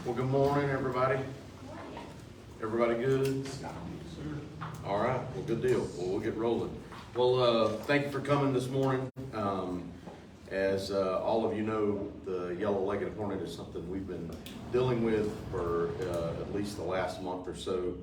Well, good morning, everybody. Everybody good? All right, well, good deal. Well, we'll get rolling. Well, thank you for coming this morning. As all of you know, the yellow-legged hornet is something we've been dealing with for at least the last month or so.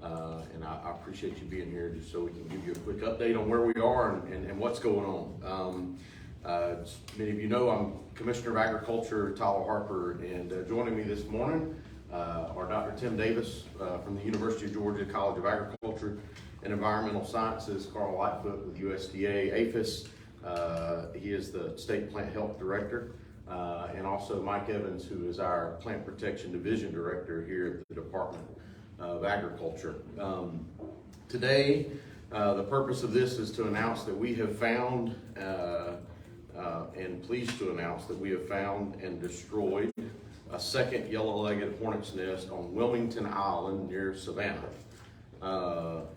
And I appreciate you being here just so we can give you a quick update on where we are and what's going on. As many of you know, I'm Commissioner of Agriculture, Tyler Harper, and joining me this morning are Dr. Tim Davis from the University of Georgia College of Agriculture and Environmental Sciences, Carl Lightfoot with USDA APHIS. He is the State Plant Health Director, and also Mike Evans, who is our Plant Protection Division Director here at the Department of Agriculture. Today, the purpose of this is to announce that we have found and pleased to announce that we have found and destroyed a second yellow-legged hornet's nest on Wilmington Island near Savannah.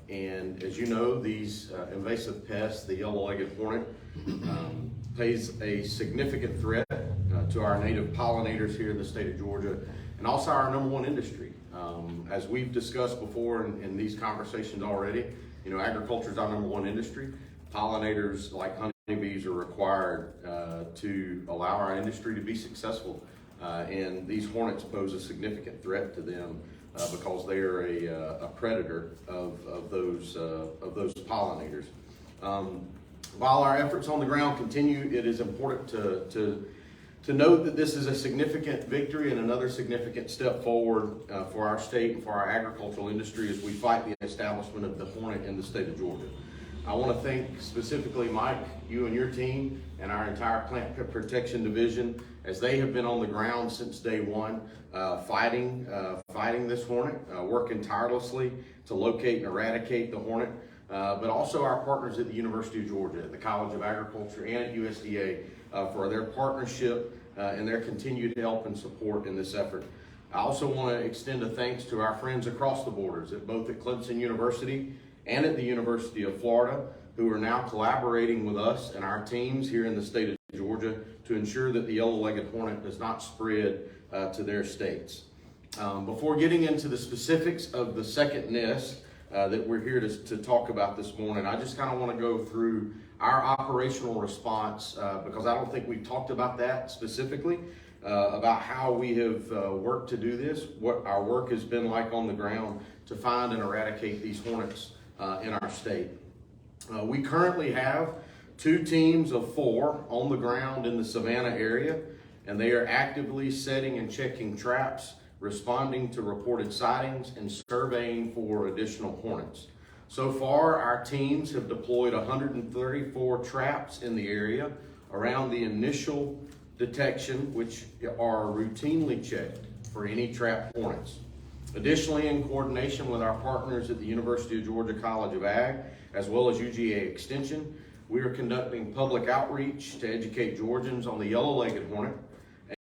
And as you know, these invasive pests, the yellow-legged hornet, pose a significant threat to our native pollinators here in the state of Georgia, and also our number one industry. As we've discussed before in these conversations already, you know, agriculture is our number one industry. Pollinators like honeybees are required to allow our industry to be successful, and these hornets pose a significant threat to them because they are a predator of those pollinators. While our efforts on the ground continue, it is important to note that this is a significant victory and another significant step forward for our state and for our agricultural industry as we fight the establishment of the hornet in the state of Georgia. I want to thank specifically Mike, you and your team, and our entire Plant Protection Division, as they have been on the ground since day one, fighting this hornet, working tirelessly to locate and eradicate the hornet, but also our partners at the University of Georgia, at the College of Agriculture, and at USDA for their partnership and their continued help and support in this effort. I also want to extend a thanks to our friends across the borders, both at Clemson University and at the University of Florida, who are now collaborating with us and our teams here in the state of Georgia to ensure that the yellow-legged hornet does not spread to their states. Before getting into the specifics of the second nest that we're here to talk about this morning, I just kind of want to go through our operational response because I don't think we've talked about that specifically, about how we have worked to do this, what our work has been like on the ground to find and eradicate these hornets in our state. We currently have 2 teams of 4 on the ground in the Savannah area, and they are actively setting and checking traps, responding to reported sightings, and surveying for additional hornets. So far, our teams have deployed 134 traps in the area around the initial detection, which are routinely checked for any trapped hornets. Additionally, in coordination with our partners at the University of Georgia College of Ag, as well as UGA Extension, we are conducting public outreach to educate Georgians on the yellow-legged hornet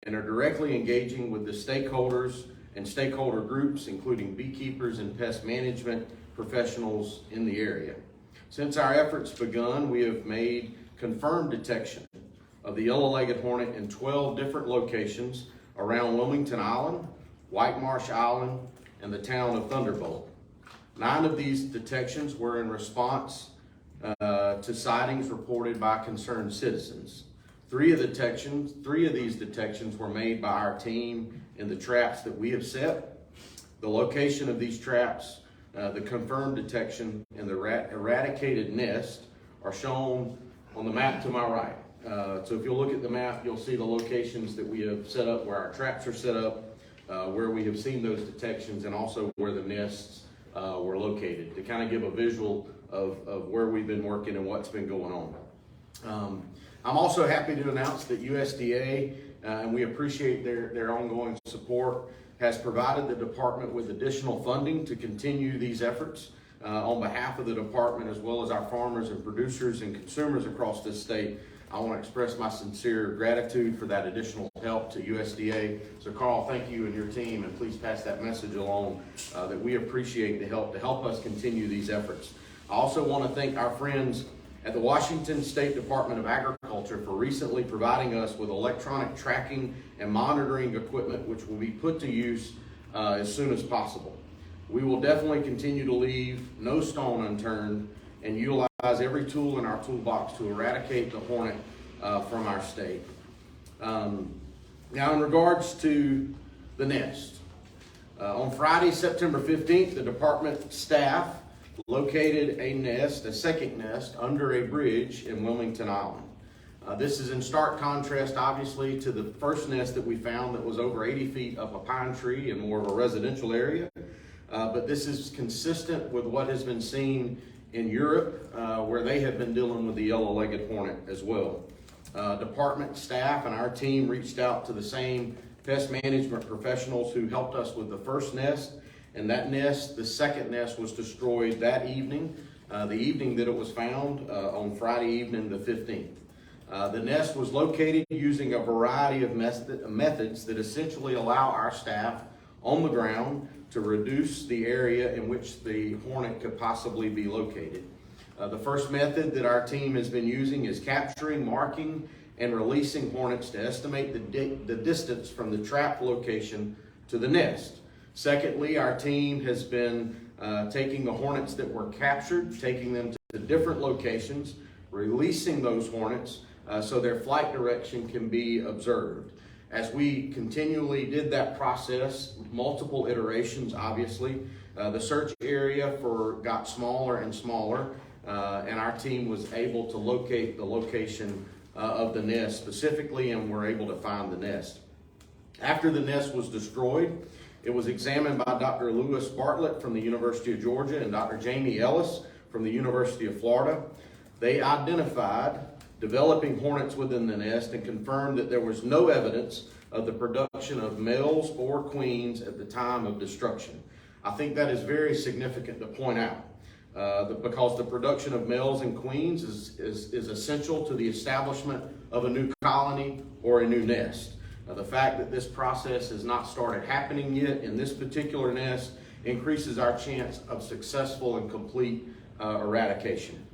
and are directly engaging with the stakeholders and stakeholder groups, including beekeepers and pest management professionals in the area. Since our efforts begun, we have made confirmed detection of the yellow-legged hornet in 12 different locations around Wilmington Island, White Marsh Island, and the town of Thunderbolt. 9 of these detections were in response to sightings reported by concerned citizens. 3 of these detections were made by our team in the traps that we have set. The location of these traps, the confirmed detection, and the eradicated nest are shown on the map to my right. So if you'll look at the map, you'll see the locations that we have set up, where our traps are set up, where we have seen those detections, and also where the nests were located, to kind of give a visual of where we've been working and what's been going on. I'm also happy to announce that USDA, and we appreciate their ongoing support, has provided the department with additional funding to continue these efforts on behalf of the department, as well as our farmers and producers and consumers across this state. I want to express my sincere gratitude for that additional help to USDA. So Carl, thank you and your team, and please pass that message along that we appreciate the help to help us continue these efforts. I also want to thank our friends at the Washington State Department of Agriculture Agriculture for recently providing us with electronic tracking and monitoring equipment, which will be put to use as soon as possible. We will definitely continue to leave no stone unturned and utilize every tool in our toolbox to eradicate the hornet from our state. Now, in regards to the nest, on Friday, September 15th, the department staff located a second nest, under a bridge in Wilmington Island. This is in stark contrast, obviously, to the first nest that we found that was over 80 feet up a pine tree in more of a residential area. But this is consistent with what has been seen in Europe, where they have been dealing with the yellow-legged hornet as well. Department staff and our team reached out to the same pest management professionals who helped us with the first nest, and that nest, the second nest, was destroyed that evening, the evening that it was found, on Friday evening the 15th. The nest was located using a variety of methods that essentially allow our staff on the ground to reduce the area in which the hornet could possibly be located. The first method that our team has been using is capturing, marking, and releasing hornets to estimate the distance from the trap location to the nest. Secondly, our team has been taking the hornets that were captured, taking them to different locations, releasing those hornets so their flight direction can be observed. As we continually did that process, multiple iterations obviously, the search area got smaller and smaller, and our team was able to locate the location of the nest specifically, and were able to find the nest. After the nest was destroyed, it was examined by Dr. Lewis Bartlett from the University of Georgia and Dr. Jamie Ellis from the University of Florida. They identified developing hornets within the nest and confirmed that there was no evidence of the production of males or queens at the time of destruction. I think that is very significant to point out. Because the production of males and queens is essential to the establishment of a new colony or a new nest. The fact that this process has not started happening yet in this particular nest increases our chance of successful and complete eradication.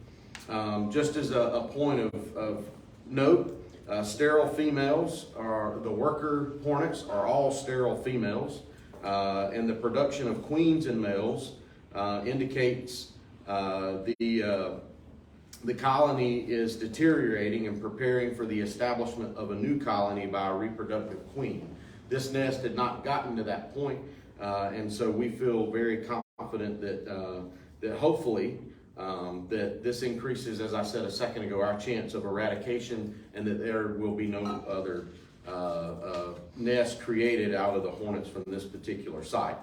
Just as a point of note, sterile females, the worker hornets are all sterile females, and the production of queens and males indicates the colony is deteriorating and preparing for the establishment of a new colony by a reproductive queen. This nest had not gotten to that point, and so we feel very confident that hopefully that this increases, as I said a second ago, our chance of eradication, and that there will be no other nests created out of the hornets from this particular site.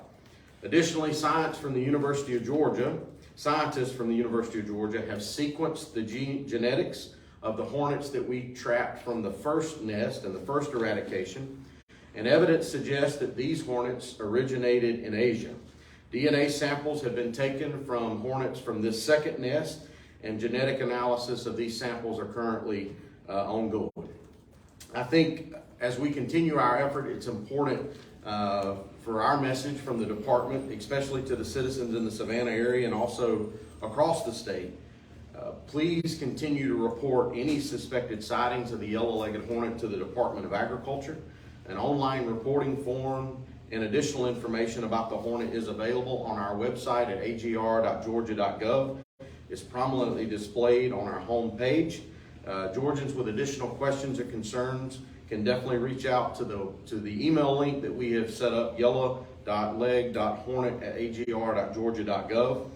Additionally, scientists from the University of Georgia have sequenced the genetics of the hornets that we trapped from the first nest and the first eradication, and evidence suggests that these hornets originated in Asia. DNA samples have been taken from hornets from this second nest, and genetic analysis of these samples are currently ongoing. I think as we continue our effort, it's important for our message from the department, especially to the citizens in the Savannah area and also across the state. Please continue to report any suspected sightings of the yellow-legged hornet to the Department of Agriculture. An online reporting form and additional information about the hornet is available on our website at agr.georgia.gov. It's prominently displayed on our home page. Georgians with additional questions or concerns can definitely reach out to the email link that we have set up, yellow.leg.hornet@agr.georgia.gov.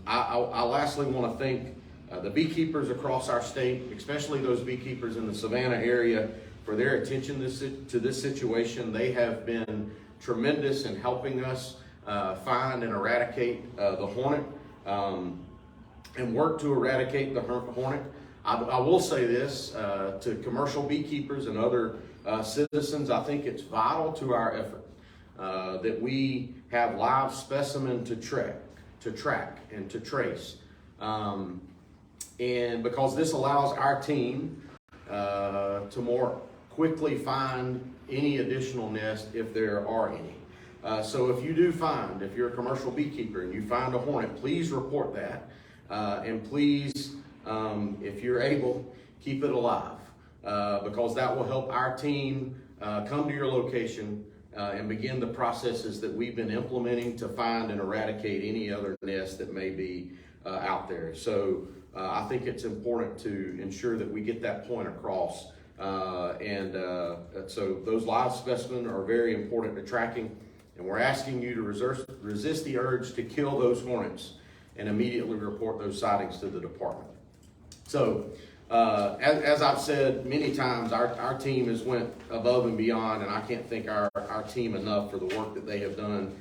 I lastly want to thank the beekeepers across our state, especially those beekeepers in the Savannah area, for their attention to this situation. They have been tremendous in helping us find and eradicate the hornet and work to eradicate the hornet. I will say this to commercial beekeepers and other citizens. I think it's vital to our effort that we have live specimen to track and to trace. And because this allows our team to more quickly find any additional nests if there are any. So if you're a commercial beekeeper and you find a hornet, please report that. And please, if you're able, keep it alive. because that will help our team come to your location and begin the processes that we've been implementing to find and eradicate any other nests that may be out there. So I think it's important to ensure that we get that point across. So those live specimens are very important to tracking, and we're asking you to resist the urge to kill those hornets and immediately report those sightings to the department. So as I've said many times, our team has went above and beyond, and I can't thank our team enough for the work that they have done.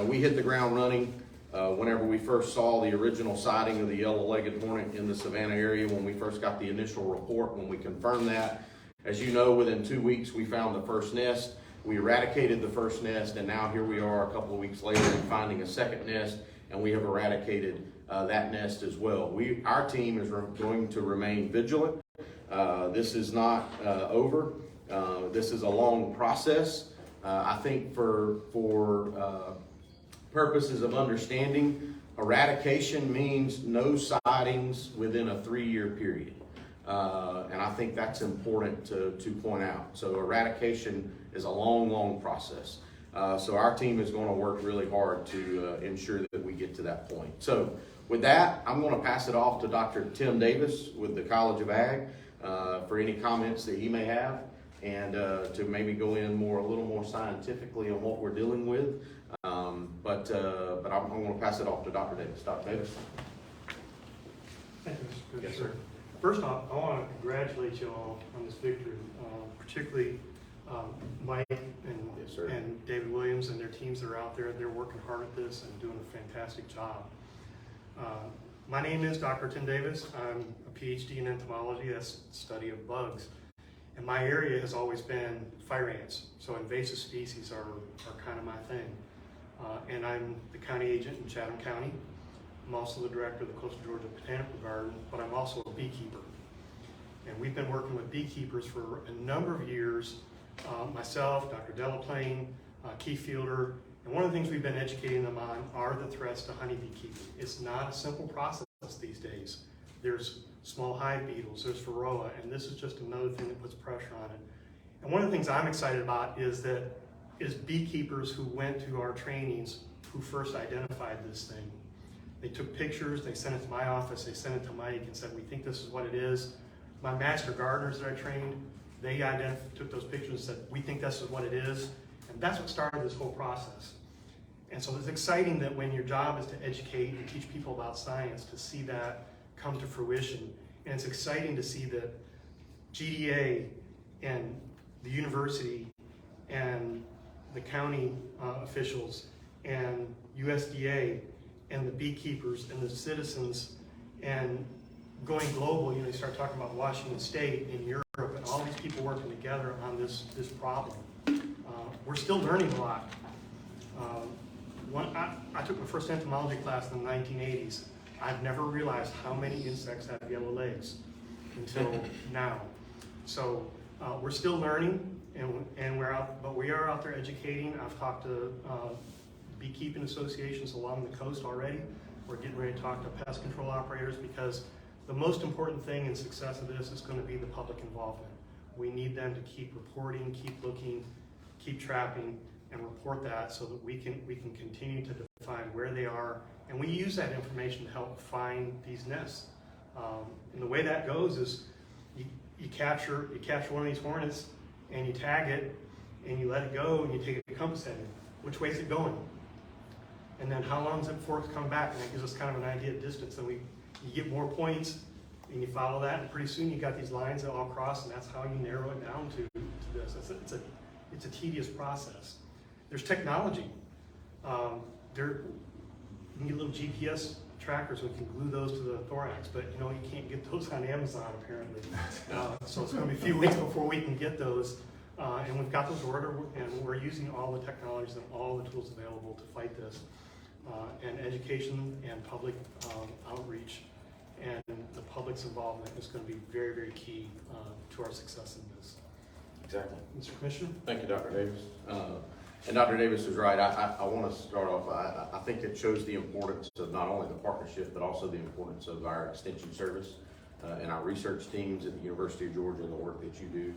We hit the ground running whenever we first saw the original sighting of the yellow-legged hornet in the Savannah area, when we first got the initial report, when we confirmed that. As you know, within 2 weeks, we found the first nest. We eradicated the first nest, and now here we are a couple of weeks later and finding a second nest, and we have eradicated that nest as well. Our team is going to remain vigilant. This is not over. This is a long process. I think for purposes of understanding, eradication means no sightings within a 3-year period. And I think that's important to point out. So eradication is a long process. So our team is going to work really hard to ensure that we get to that point. So with that, I'm going to pass it off to Dr. Tim Davis with the College of Ag for any comments that he may have, and to maybe go in a little more scientifically on what we're dealing with. But I'm going to pass it off to Dr. Davis. Dr. Davis. Thank you, Mr. Yes, sir. First off, I want to congratulate you all on this victory, particularly Mike and David Williams and their teams that are out there. They're working hard at this and doing a fantastic job. My name is Dr. Tim Davis. I'm a PhD in entomology, that's the study of bugs. And my area has always been fire ants, so invasive species are kind of my thing. And I'm the county agent in Chatham County. I'm also the director of the Coastal Georgia Botanical Garden, but I'm also a beekeeper. And we've been working with beekeepers for a number of years, myself, Dr. Delaplane, Keith Fielder, and one of the things we've been educating them on are the threats to honeybee keeping. It's not a simple process these days. There's small hive beetles, there's varroa, and this is just another thing that puts pressure on it. And one of the things I'm excited about is beekeepers who went to our trainings who first identified this thing. They took pictures, they sent it to my office, they sent it to Mike and said, we think this is what it is. My master gardeners that I trained, they took those pictures and said, we think this is what it is. And that's what started this whole process. And so it's exciting that when your job is to educate and teach people about science, to see that come to fruition. And it's exciting to see that GDA and the university and the county officials and USDA and the beekeepers and the citizens and going global, you start talking about Washington State and Europe and all these people working together on this problem. We're still learning a lot. I took my first entomology class in the 1980s. I've never realized how many insects have yellow legs until now. So we're still learning, and we are out there educating. I've talked to beekeeping associations along the coast already. We're getting ready to talk to pest control operators, because the most important thing in success of this is going to be the public involvement. We need them to keep reporting, keep looking, keep trapping, and report that so that we can continue to define where they are, and we use that information to help find these nests. And the way that goes is you capture one of these hornets and you tag it and you let it go and you take a compass heading. Which way is it going? And then how long is it before it's coming back? And that gives us kind of an idea of distance. And you get more points and you follow that, and pretty soon you got these lines that all cross, and that's how you narrow it down to this. It's a tedious process. There's technology. You can get little GPS trackers, we can glue those to the thorax, but you can't get those on Amazon apparently. So it's going to be a few weeks before we can get those. And we've got those ordered, and we're using all the technologies and all the tools available to fight this. And education and public outreach and the public's involvement is going to be very, very key to our success in this. Exactly. Mr. Commissioner? Thank you, Dr. Davis. And Dr. Davis is right. I want to start off, I think it shows the importance of not only the partnership, but also the importance of our extension service and our research teams at the University of Georgia and the work that you do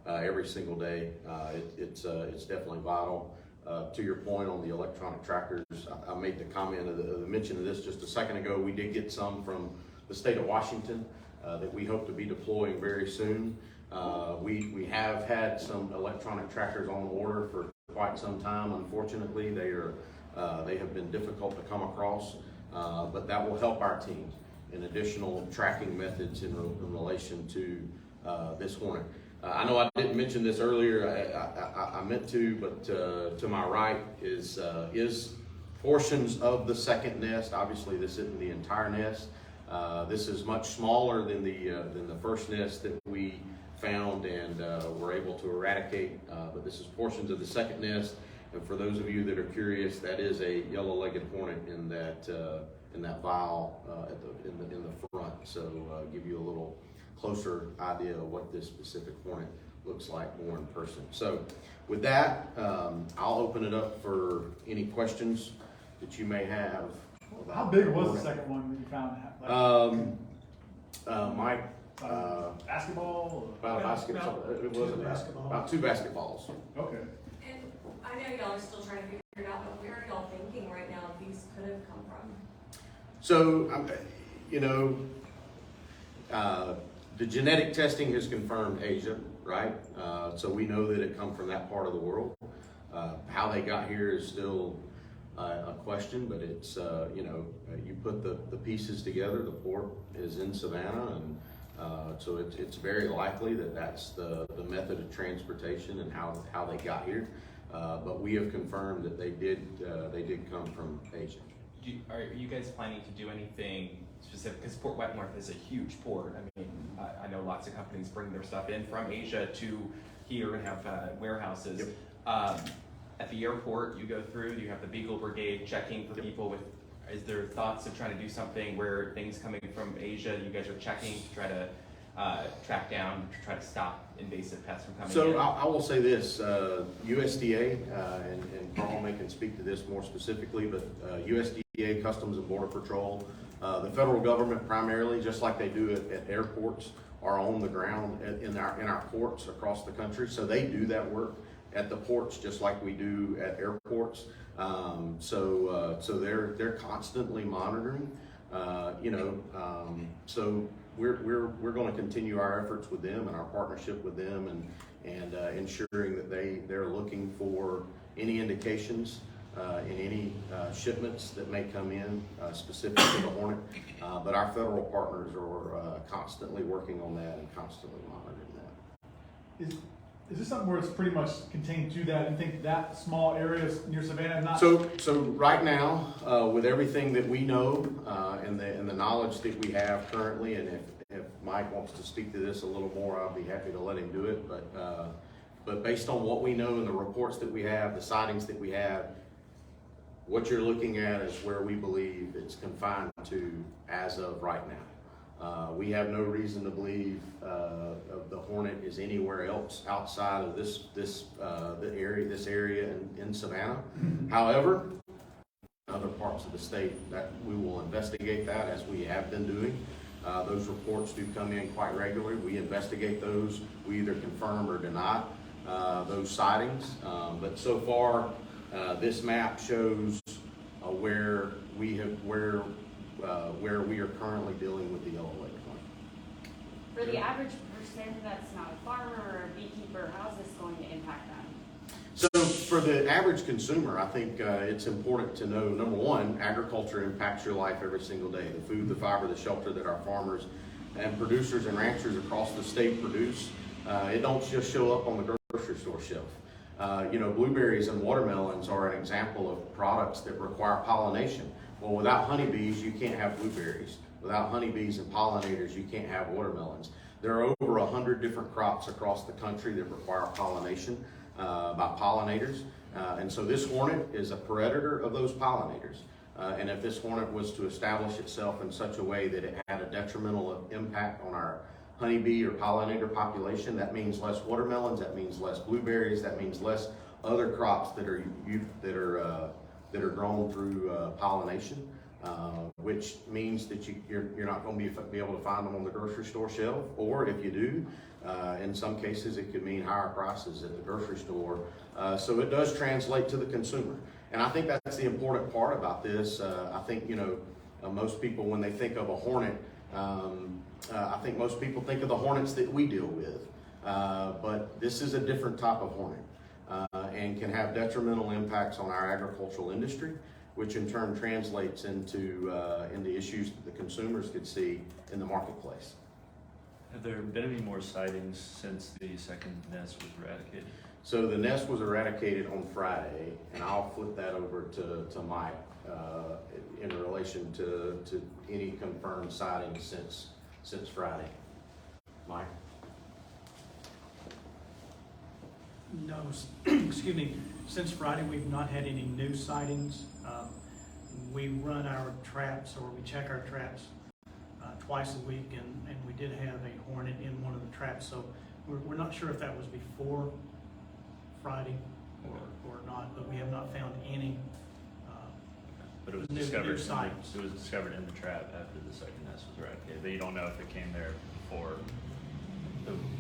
every single day. It's definitely vital. To your point on the electronic trackers, I made the comment of the mention of this just a second ago. We did get some from the state of Washington that we hope to be deploying very soon. We have had some electronic trackers on order for quite some time. Unfortunately, they have been difficult to come across, but that will help our team in additional tracking methods in relation to this Hornet. I know I didn't mention this earlier. I meant to, but to my right is portions of the second nest. Obviously, this isn't the entire nest. This is much smaller than the first nest that we found and were able to eradicate. But this is portions of the second nest. And for those of you that are curious, that is a yellow-legged hornet in that vial in the front. So give you a little closer idea of what this specific hornet looks like more in person. So with that, I'll open it up for any questions that you may have. How big was the second one that you found? Mike, basketball? about a basketball. It was about 2 basketballs. Okay. And I know y'all are still trying to figure it out, but where are y'all thinking right now these could have come from? So, the genetic testing has confirmed Asia, right? So we know that it come from that part of the world. How they got here is still a question, but it's, you put the pieces together. The port is in Savannah, and so it's very likely that that's the method of transportation and how they got here. But we have confirmed that they did come from Asia. Are you guys planning to do anything specific? Because Port Wentworth is a huge port. I mean, I know lots of companies bring their stuff in from Asia to here and have warehouses. Yep. At the airport, you go through, you have the Beagle Brigade checking for people with, is there thoughts of trying to do something where things coming from Asia, you guys are checking to try to track down, to try to stop invasive pests from coming in? So I will say this, USDA, and Carl may can speak to this more specifically, but USDA, Customs and Border Patrol, the federal government primarily, just like they do at airports, are on the ground in our ports across the country. So they do that work at the ports just like we do at airports. So they're constantly monitoring. So we're going to continue our efforts with them and our partnership with them, and ensuring that they're looking for any indications in any shipments that may come in specific to the Hornet. But our federal partners are constantly working on that and constantly monitoring that. Is this something where it's pretty much contained to that? You think that small area near Savannah not? So right now, with everything that we know and the knowledge that we have currently, and if Mike wants to speak to this a little more, I'll be happy to let him do it. But based on what we know and the reports that we have, the sightings that we have, what you're looking at is where we believe it's confined to as of right now. We have no reason to believe the Hornet is anywhere else outside of this area in Savannah. However, other parts of the state, that we will investigate that as we have been doing. Those reports do come in quite regularly. We investigate those. We either confirm or deny those sightings. But so far, this map shows where we are currently dealing with the yellow-legged one. For the average person that's not a farmer or a beekeeper, how's this going to impact them? So for the average consumer, I think it's important to know, number one, agriculture impacts your life every single day. The food, the fiber, the shelter that our farmers and producers and ranchers across the state produce, it don't just show up on the grocery store shelf. Blueberries and watermelons are an example of products that require pollination. Well, without honeybees, you can't have blueberries. Without honeybees and pollinators, you can't have watermelons. There are over 100 different crops across the country that require pollination by pollinators. And so this hornet is a predator of those pollinators. And if this hornet was to establish itself in such a way that it had a detrimental impact on our honeybee or pollinator population, that means less watermelons, that means less blueberries, that means less other crops that are grown through pollination. which means that you're not going to be able to find them on the grocery store shelf, or if you do, in some cases it could mean higher prices at the grocery store. So it does translate to the consumer, and I think that's the important part about this. I think most people, when they think of a Hornet, I think most people think of the Hornets that we deal with, but this is a different type of Hornet, and can have detrimental impacts on our agricultural industry, which in turn translates into issues that the consumers could see in the marketplace. Have there been any more sightings since the second nest was eradicated? So the nest was eradicated on Friday, and I'll flip that over to Mike in relation to any confirmed sightings since Friday. Mike? No, excuse me, since Friday, we've not had any new sightings. We run our traps, or we check our traps twice a week, and we did have a Hornet in one of the traps, so we're not sure if that was before Friday or not, but we have not found any But it was new discovered. sightings. It was discovered in the trap after the second nest was eradicated, but you don't know if it came there before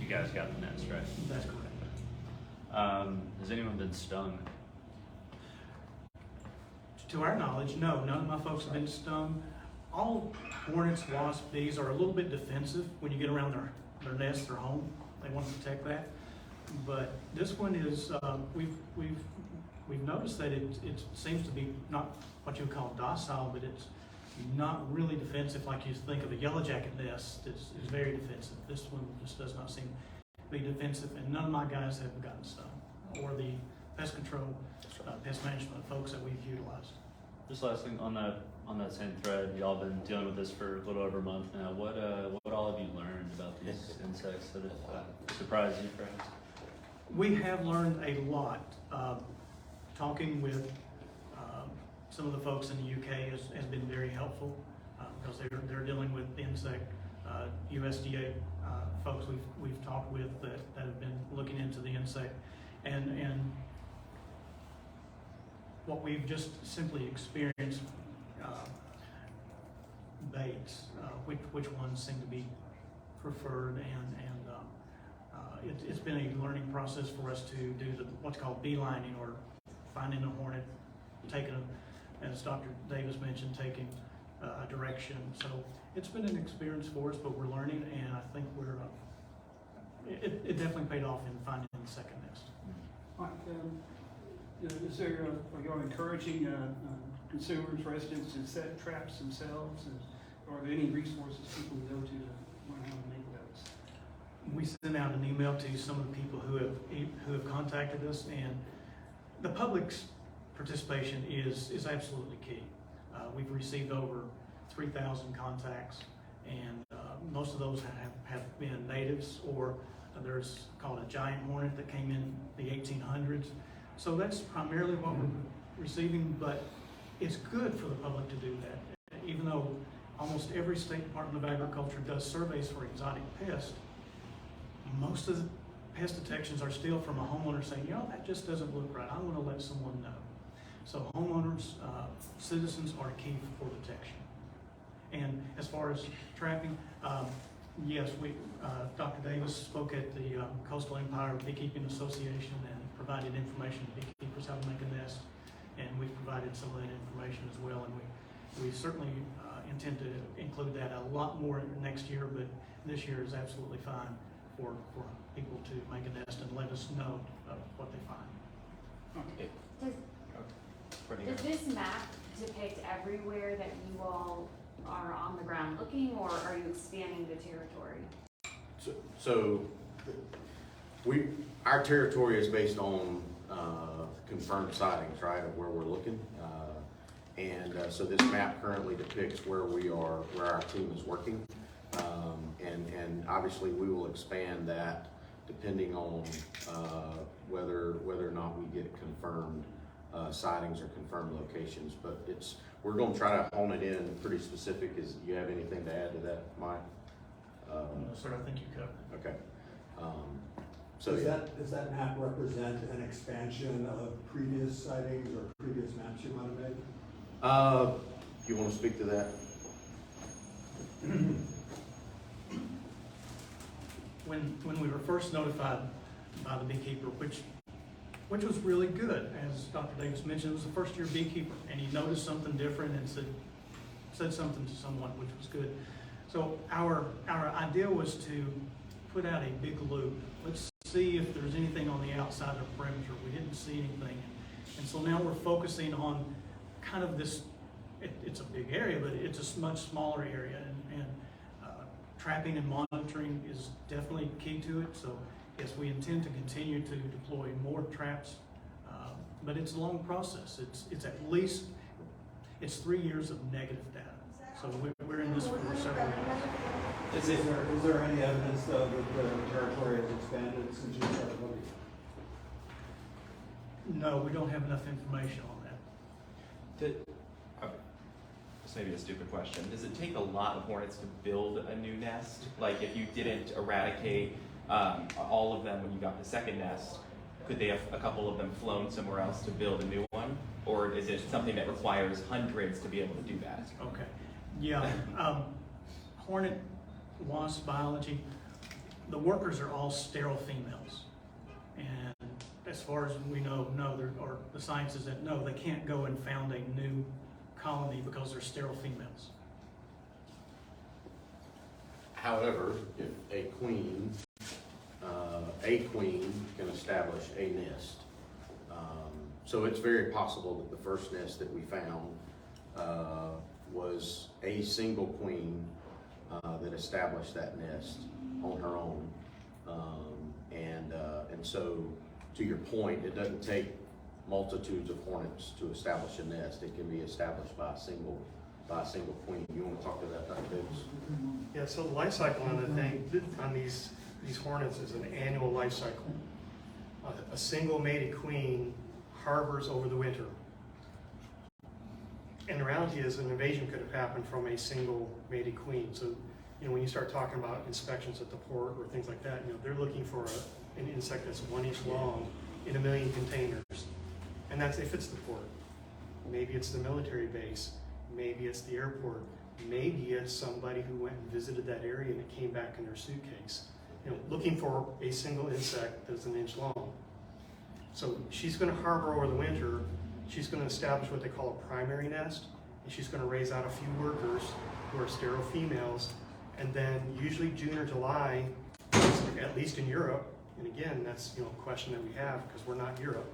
you guys got the nest, right? That's correct. Has anyone been stung? To our knowledge, no, none of my folks have been stung. All hornets, wasps, bees are a little bit defensive when you get around their nest, their home. They want to protect that. But this one is, we've noticed that it seems to be not what you would call docile, but it's not really defensive like you think of a yellow jacket nest. It's very defensive. This one just does not seem to be defensive, and none of my guys have gotten stung, or the pest control, pest management folks that we've utilized. Just last thing on that same thread, y'all been dealing with this for a little over a month now. What all have you learned about these insects that have surprised you, perhaps? We have learned a lot. Talking with some of the folks in the UK has been very helpful because they're dealing with insect. USDA folks we've talked with that have been looking into the insect, and what we've just simply experienced, baits, which ones seem to be preferred, and it's been a learning process for us to do what's called beelining, or finding a hornet, taking as Dr. Davis mentioned, taking a direction. So it's been an experience for us, but we're learning, and I think it definitely paid off in finding the second nest. Mike, is there, are you encouraging consumers, residents to set traps themselves? Or are there any resources people can go to learn how to make those? We sent out an email to some of the people who have contacted us, and the public's participation is absolutely key. We've received over 3,000 contacts, and most of those have been natives, or there's called a giant hornet that came in the 1800s. So that's primarily what we're receiving, but it's good for the public to do that. Even though almost every state Department of Agriculture does surveys for exotic pests, most of the pest detections are still from a homeowner saying, that just doesn't look right. I want to let someone know. So homeowners, citizens are key for detection. And as far as trapping, yes, Dr. Davis spoke at the Coastal Empire Beekeeping Association and provided information to beekeepers how to make a nest, and we've provided some of that information as well, and we certainly intend to include that a lot more next year, but this year is absolutely fine for people to make a nest and let us know what they find. Okay. Does this map depict everywhere that you all are on the ground looking, or are you expanding the territory? So our territory is based on confirmed sightings, right, of where we're looking. So this map currently depicts where our team is working. And obviously we will expand that depending on whether or not we get confirmed sightings or confirmed locations. But we're going to try to hone it in pretty specific. Do you have anything to add to that, Mike? No, sir, I think you covered. Okay. Does that map represent an expansion of previous sightings or previous maps you might have made? you want to speak to that? When we were first notified by the beekeeper, which was really good, as Dr. Davis mentioned, it was a first-year beekeeper, and he noticed something different and said something to someone, which was good. So our idea was to put out a big loop. Let's see if there's anything on the outside of the perimeter. We didn't see anything. And so now we're focusing on kind of this, it's a big area, but it's a much smaller area. And trapping and monitoring is definitely key to it. So yes, we intend to continue to deploy more traps, but it's a long process. It's at least, it's 3 years of negative data. So we're in this for several years. Is there any evidence though that the territory has expanded since you started looking? No, we don't have enough information on that. This may be a stupid question. Does it take a lot of hornets to build a new nest? Like if you didn't eradicate all of them when you got the second nest, could they have a couple of them flown somewhere else to build a new one? Or is it something that requires hundreds to be able to do that? Okay. Yeah. Hornet wasp biology, the workers are all sterile females. And as far as we know, no, or the science is that no, they can't go and found a new colony because they're sterile females. However, if a queen can establish a nest. So it's very possible that the first nest that we found was a single queen that established that nest on her own. And so, to your point, it doesn't take multitudes of hornets to establish a nest. It can be established by a single queen. You want to talk to that, Dr. Davis? Yeah, so the life cycle on the thing, on these hornets is an annual life cycle. A single mated queen harbors over the winter. And the reality is an invasion could have happened from a single mated queen. So, when you start talking about inspections at the port or things like that, they're looking for an insect that's 1 inch long in 1 million containers. And that's if it's the port. Maybe it's the military base. Maybe it's the airport. Maybe it's somebody who went and visited that area and it came back in their suitcase. Looking for a single insect that's 1 inch long. So she's going to harbor over the winter. She's going to establish what they call a primary nest, and she's going to raise out a few workers who are sterile females, and then usually June or July, at least in Europe, and again, that's a question that we have because we're not Europe,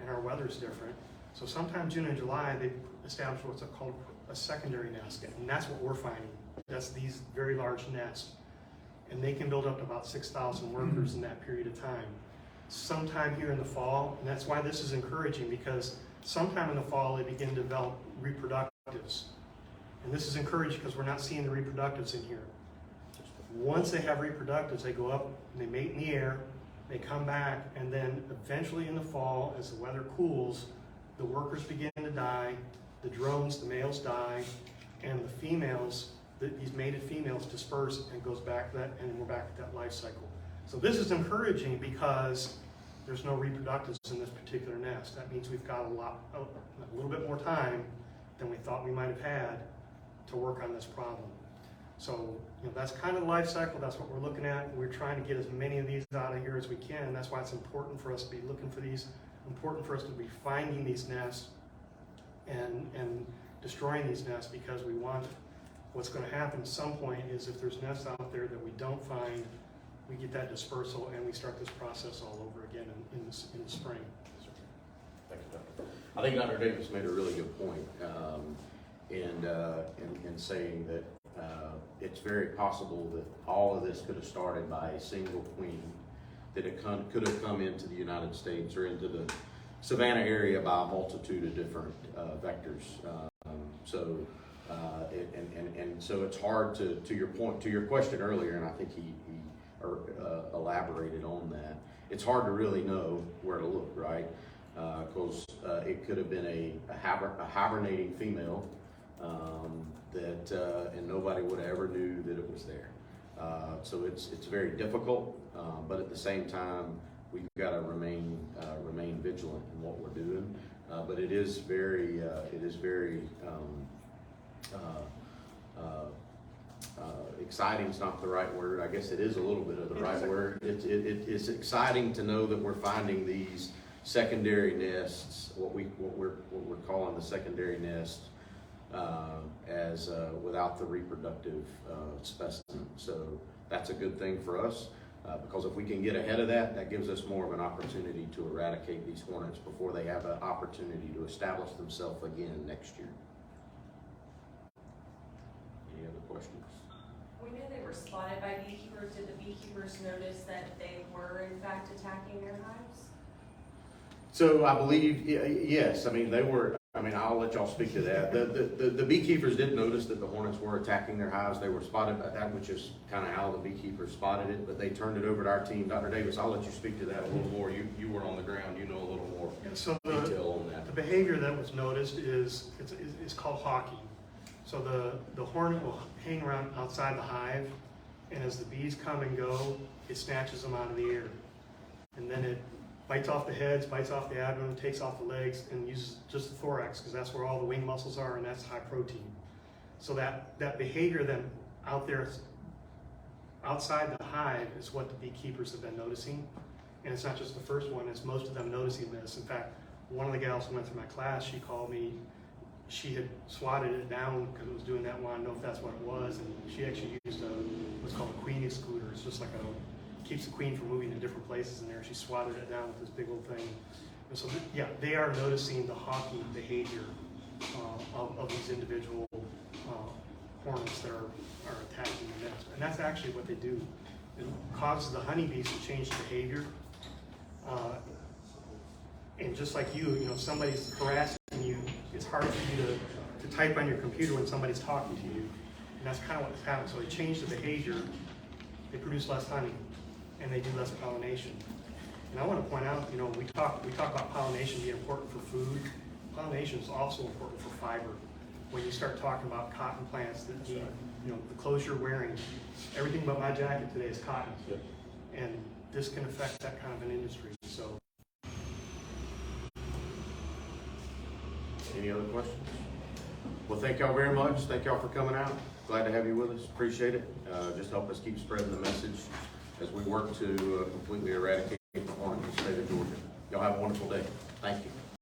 and our weather's different. So sometime June and July, they establish what's called a secondary nest, and that's what we're finding. That's these very large nests, and they can build up to about 6,000 workers in that period of time. Sometime here in the fall, and that's why this is encouraging, because sometime in the fall they begin to develop reproductives. And this is encouraging because we're not seeing the reproductives in here. Once they have reproductives, they go up and they mate in the air, they come back, and then eventually in the fall, as the weather cools, the workers begin to die, the drones, the males die, and the females, these mated females disperse and goes back to that, and we're back at that life cycle. So this is encouraging because there's no reproductives in this particular nest. That means we've got a little bit more time than we thought we might have had to work on this problem. So that's kind of the life cycle. That's what we're looking at. We're trying to get as many of these out of here as we can. That's why it's important for us to be looking for these, important for us to be finding these nests and destroying these nests, because we want, what's going to happen at some point is if there's nests out there that we don't find, we get that dispersal and we start this process all over again in the spring. Thank you, Doctor. I think Dr. Davis made a really good point in saying that it's very possible that all of this could have started by a single queen, that it could have come into the United States or into the Savannah area by a multitude of different vectors. So it's hard to your point, to your question earlier, and I think he elaborated on that. It's hard to really know where to look, right? Because it could have been a hibernating female and nobody would have ever knew that it was there. So it's very difficult, but at the same time, we've got to remain vigilant in what we're doing. But it is very exciting is not the right word. I guess it is a little bit of the right word. It's exciting to know that we're finding these secondary nests, what we're calling the secondary nest, as without the reproductive specimen. So that's a good thing for us, because if we can get ahead of that, that gives us more of an opportunity to eradicate these hornets before they have an opportunity to establish themselves again next year. Any other questions? We knew they were spotted by beekeepers. Did the beekeepers notice that they were in fact attacking their hives? So I believe, yes, I mean, I'll let y'all speak to that. The beekeepers did notice that the hornets were attacking their hives. They were spotted by that, which is kind of how the beekeepers spotted it, but they turned it over to our team. Dr. Davis, I'll let you speak to that a little more. You were on the ground, you know a little more So detail on that. the behavior that was noticed is called hawking. So the hornet will hang around outside the hive, and as the bees come and go, it snatches them out of the air. And then it bites off the heads, bites off the abdomen, takes off the legs, and uses just the thorax, because that's where all the wing muscles are, and that's high protein. So that behavior then out there, outside the hive, is what the beekeepers have been noticing. And it's not just the first one, it's most of them noticing this. In fact, one of the gals who went through my class, she called me. She had swatted it down because it was doing that, wanted to know if that's what it was, and she actually used what's called a queen excluder. It's just like keeps the queen from moving to different places in there. She swatted it down with this big old thing. And so, yeah, they are noticing the hawking behavior of these individual hornets that are attacking the nest. And that's actually what they do. It causes the honeybees to change behavior. And just like you know, if somebody's harassing you, it's hard for you to type on your computer when somebody's talking to you. And that's kind of what's happening. So they change the behavior, they produce less honey, and they do less pollination. And I want to point out, you know, we talk about pollination being important for food. Pollination is also important for fiber. When you start talking about cotton plants that need, you know, the clothes you're wearing, everything but my jacket today is cotton. And this can affect that kind of an industry. So. Any other questions? Well, thank y'all very much. Thank y'all for coming out. Glad to have you with us. Appreciate it. Just help us keep spreading the message as we work to completely eradicate the hornet in the state of Georgia. Y'all have a wonderful day. Thank you.